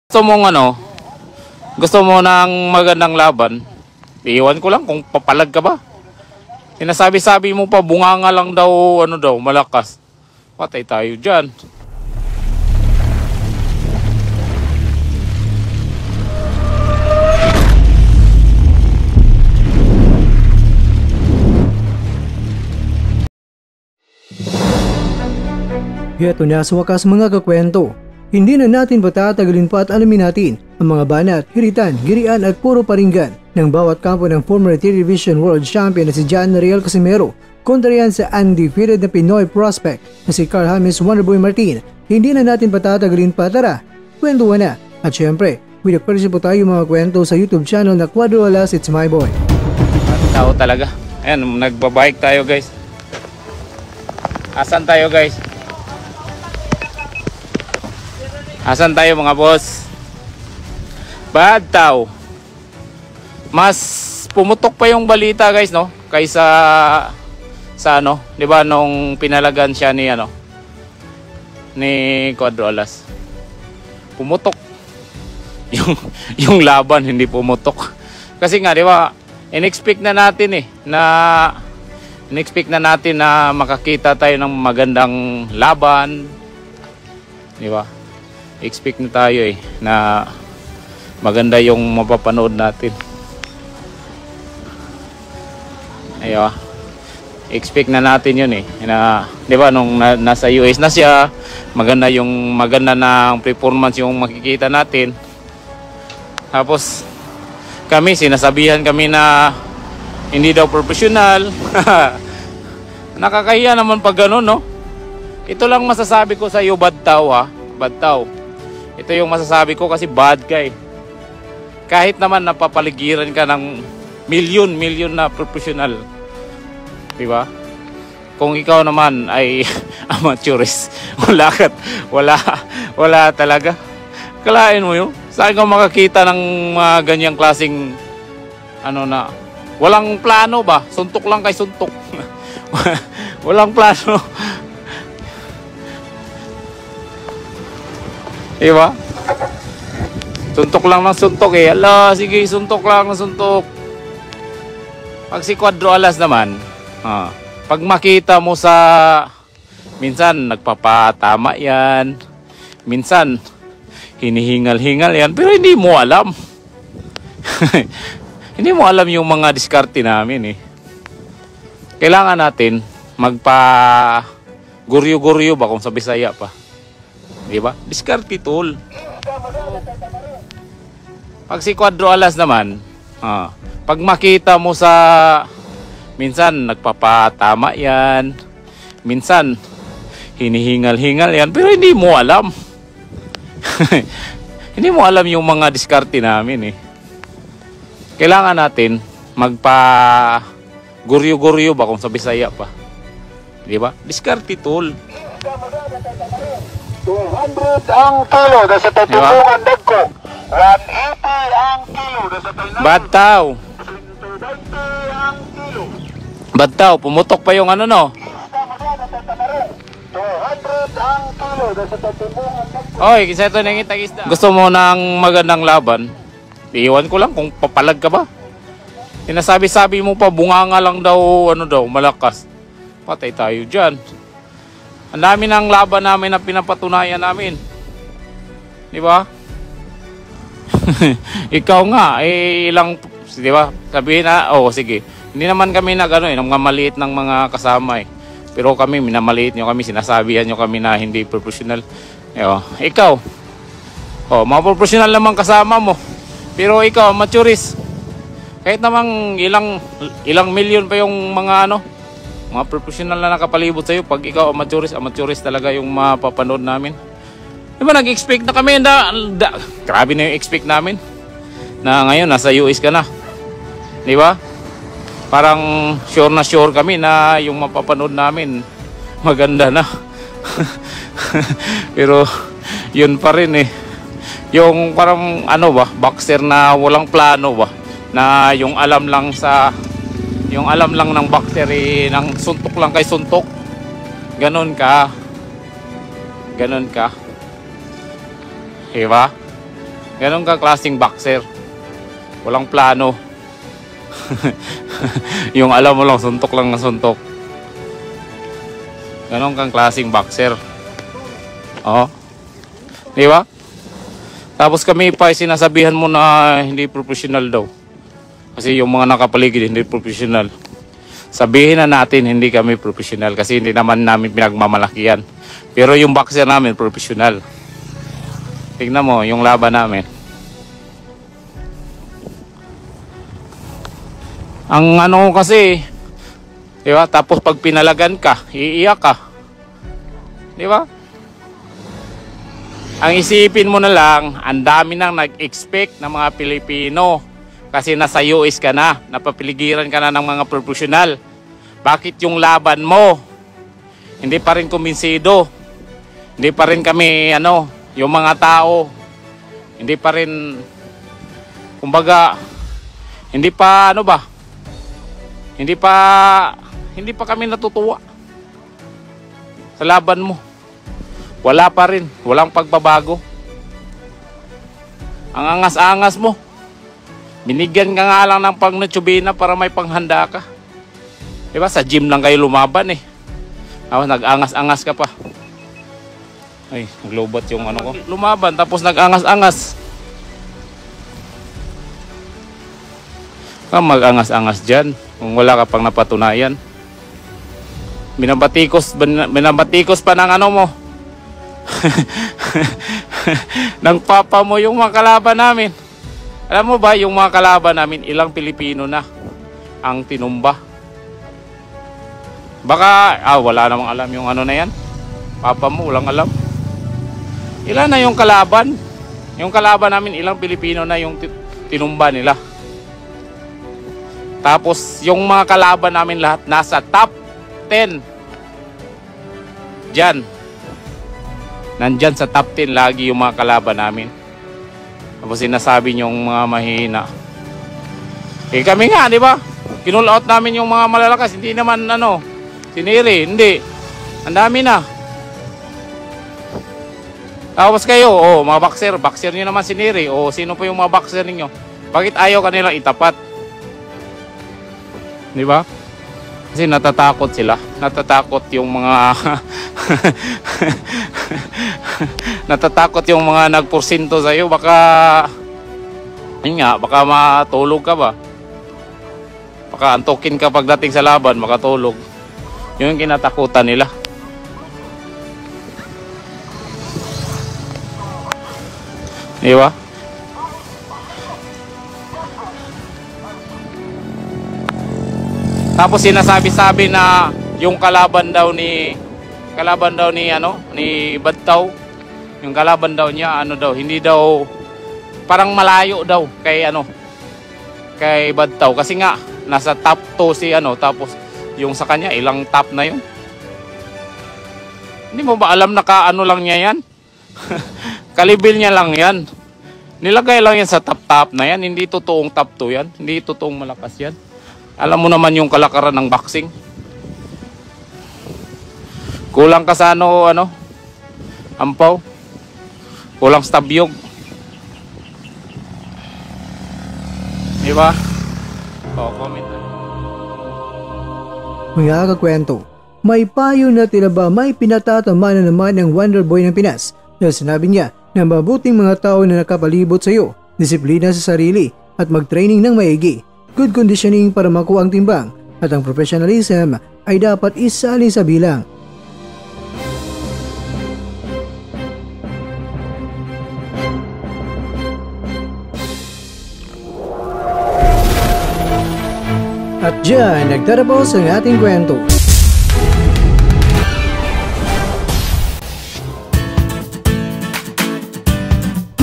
Gusto mong gusto mo ng magandang laban, iwan ko lang kung papalag ka ba. Sinasabi-sabi mo pa, bunganga lang daw, malakas. Patay tayo dyan. Heto na sa wakas mga kakwento. Hindi na natin patatagalin pa at alamin natin ang mga banat, hiritan, girian at puro paringgan ng bawat kampo ng former Television World Champion na si John Riel Casimero kontra yan sa undefeated na Pinoy prospect na si Carl James Wonderboy Martin. Hindi na natin patatagalin pa, tara, kwentuhan na. At syempre, with the courtesy po tayo mga kwento sa YouTube channel na Cuadro Alas, it's my boy. Tao talaga. Ayan, nagbabike tayo guys. Asan tayo guys? Asan tayo mga boss? Bad tao. Mas pumutok pa yung balita guys, no? Kaysa sa 'di ba nung pinalagan siya ni ni Cuadro Alas. Pumutok. Yung laban hindi pumutok. Kasi nga 'di ba, in-expect na natin na makakita tayo ng magandang laban. 'Di ba? Expect na tayo na maganda yung mapapanood natin. Ayo. Expect na natin yun na 'di ba nung nasa US na siya, maganda na performance yung makikita natin. Tapos kami sinasabihan kami na hindi daw professional. Nakakahiya naman pag gano'n, no? Ito lang masasabi ko sa iyo, bad tao ha. Bad tao. Ito yung masasabi ko kasi bad guy. Kahit naman napapaligiran ka ng milyon na professional. 'Di ba? Kung ikaw naman ay amateurist, wala talaga. Kalain mo 'yun. Saan ka makakita ng mga ganyang klaseng na walang plano ba? Suntok lang kay suntok. Walang plano. Diba? Suntok lang ng suntok Ala, sige, suntok lang ng suntok. Pag si Cuadro Alas naman, pag makita mo minsan nagpapatama yan, minsan hinihingal-hingal yan, pero hindi mo alam. Hindi mo alam yung mga diskarte namin Kailangan natin guryo-guryo ba kung sa Bisaya pa. Diba? Diskarte tool. Pag si Cuadro Alas naman, pag makita mo minsan nagpapatama yan, minsan hinihingal-hingal yan, pero hindi mo alam. Hindi mo alam yung mga diskarte namin Kailangan natin guryo-guryo ba kung sa Bisaya pa. Diba? Diskarte tool. 200 ang kilo na sa tatulungan dagko. 180 ang kilo na sa Thailand. Bad tao. 220 ang kilo. Bad tao, pumutok pa yung 200 ang kilo na sa tatulungan dagko. Oy, kisa ito nang itag-isda. Gusto mo ng magandang laban, iwan ko lang kung papalag ka ba. Sinasabi-sabi mo pa, bunganga lang daw, malakas. Patay tayo dyan. Ang dami ng laban namin na pinapatunayan namin. Di ba? Ikaw nga, di ba? Sabihin na, sige. Hindi naman kami maliit ng mga kasama Pero kami, minamaliit nyo kami, sinasabihan nyo kami na hindi professional. Ikaw, mga professional naman kasama mo. Pero ikaw, maturist. Kahit namang ilang milyon pa yung mga professional na nakapalibot sa'yo, pag ikaw amateurist talaga yung mapapanood namin. Diba nag-expect na kami, grabe na yung expect namin, na ngayon nasa US ka na. Diba? Parang sure kami na yung mapapanood namin, maganda na. Pero, yun pa rin yung parang boxer na walang plano ba, na yung alam lang ng boxer ng suntok lang kay suntok. Ganon ka. Diba? Ganon ka klaseng boxer. Walang plano. Yung alam mo lang, suntok lang na suntok. Ganon kang klaseng boxer. Oo. Di ba? Tapos kami pa sinasabihan mo na hindi professional daw. Kasi yung mga nakapaligid hindi professional. Sabihin na natin hindi kami professional kasi hindi naman namin pinagmamalakihan. Pero yung boxer namin professional. Tingnan mo yung laban namin. Ang ano kasi, di ba? Tapos pag pinalagan ka, iiyak ka. Di ba? Ang isipin mo na lang, ang dami nang nag-expect ng mga Pilipino kasi nasa US ka na, napapiligiran ka na ng mga profesional. Bakit yung laban mo hindi pa rin kumbinsido? Hindi pa rin kami yung mga tao, hindi pa rin, kumbaga, hindi pa hindi pa kami natutuwa sa laban mo. Wala pa rin, walang pagbabago. Ang angas-angas mo. Binigyan ka nga lang ng pang-natsubina para may panghanda ka. Diba, sa gym lang kayo lumaban eh. Nag-angas-angas ka pa. Ay, naglobat yung ko. Lumaban, tapos nag-angas-angas. Mag-angas-angas dyan kung wala ka pang napatunayan. Binabatikos pa ng mo. Nang papa mo yung mga kalaban namin. Alam mo ba, yung mga kalaban namin, ilang Pilipino na ang tinumba? Baka, wala namang alam yung na yan. Papa mo, walang alam. Ilan na yung kalaban? Yung kalaban namin, ilang Pilipino na yung tinumba nila. Tapos, yung mga kalaban namin lahat, nasa top 10. Diyan. Nandyan sa top 10 lagi yung mga kalaban namin. Tapos sinasabi nyo yung mga mahina. Eh kami nga, di ba? Kinull out namin yung mga malalakas. Hindi naman siniri. Hindi. Ang dami na. Tapos kayo, mga boxer nyo naman siniri. Sino po yung mga boxer ninyo? Bakit ayaw kanilang itapat? Di ba? Kasi natatakot sila. Natatakot yung mga natatakot yung mga nagporsinto sa iyo. Baka baka matulog ka ba? Baka antukin ka pagdating sa laban, makatulog. Yun yung kinatakutan nila. Di ba? Tapos sinasabi-sabi na yung kalaban daw ni Badtaw, yung kalaban daw niya hindi daw, parang malayo daw kay kay Badtaw kasi nga nasa top 2 si tapos yung sa kanya ilang top na yun. Hindi mo ba alam na lang niya yan? Kalibil niya lang yan. Nilagay lang yan sa top na yan. Hindi totoong top 2 yan. Hindi totoong malakas yan. Alam mo naman yung kalakaran ng boxing. Kulang ka sa ampaw. Kulang sa tabyog. Diba? Comment na. Mga kakwento, may payo na tila ba may pinatatama na naman ng Wonder Boy ng Pinas dahil sinabi niya na mabuting mga tao na nakapalibot sa iyo, disiplina sa sarili at mag-training ng maigi, good conditioning para makuha ang timbang at ang professionalism ay dapat isali sa bilang. At dyan, nagtatapos ang ating kwento.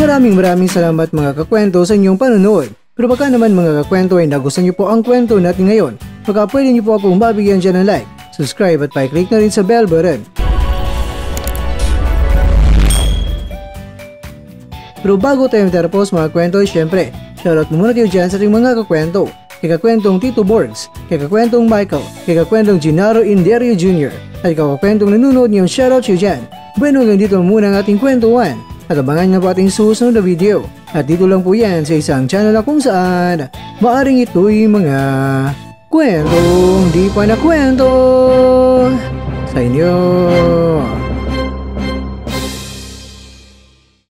Maraming salamat mga kakwento sa inyong panonood. Pero baka naman mga kakwento ay nagustuhan niyo po ang kwento natin ngayon, baka pwede niyo po akong mabigyan dyan ng like, subscribe at pa-click na rin sa bell button. Pero bago tayo matapos mga kwento, syempre, shoutout muna tayo dyan sa ating mga kakwento. Kay kakwentong Tito Borgs, kay kakwentong Michael, kay kakwentong Gennaro Inderio Jr. at kay kakwentong nanonood niyong shoutout siyo dyan. Bueno, hanggang dito muna ang ating kwentuhan. at abangan nga po ating susunod na video. At dito lang po yan sa isang channel na kung saan maaring ito'y mga kwentong di pa na kwento sa inyo.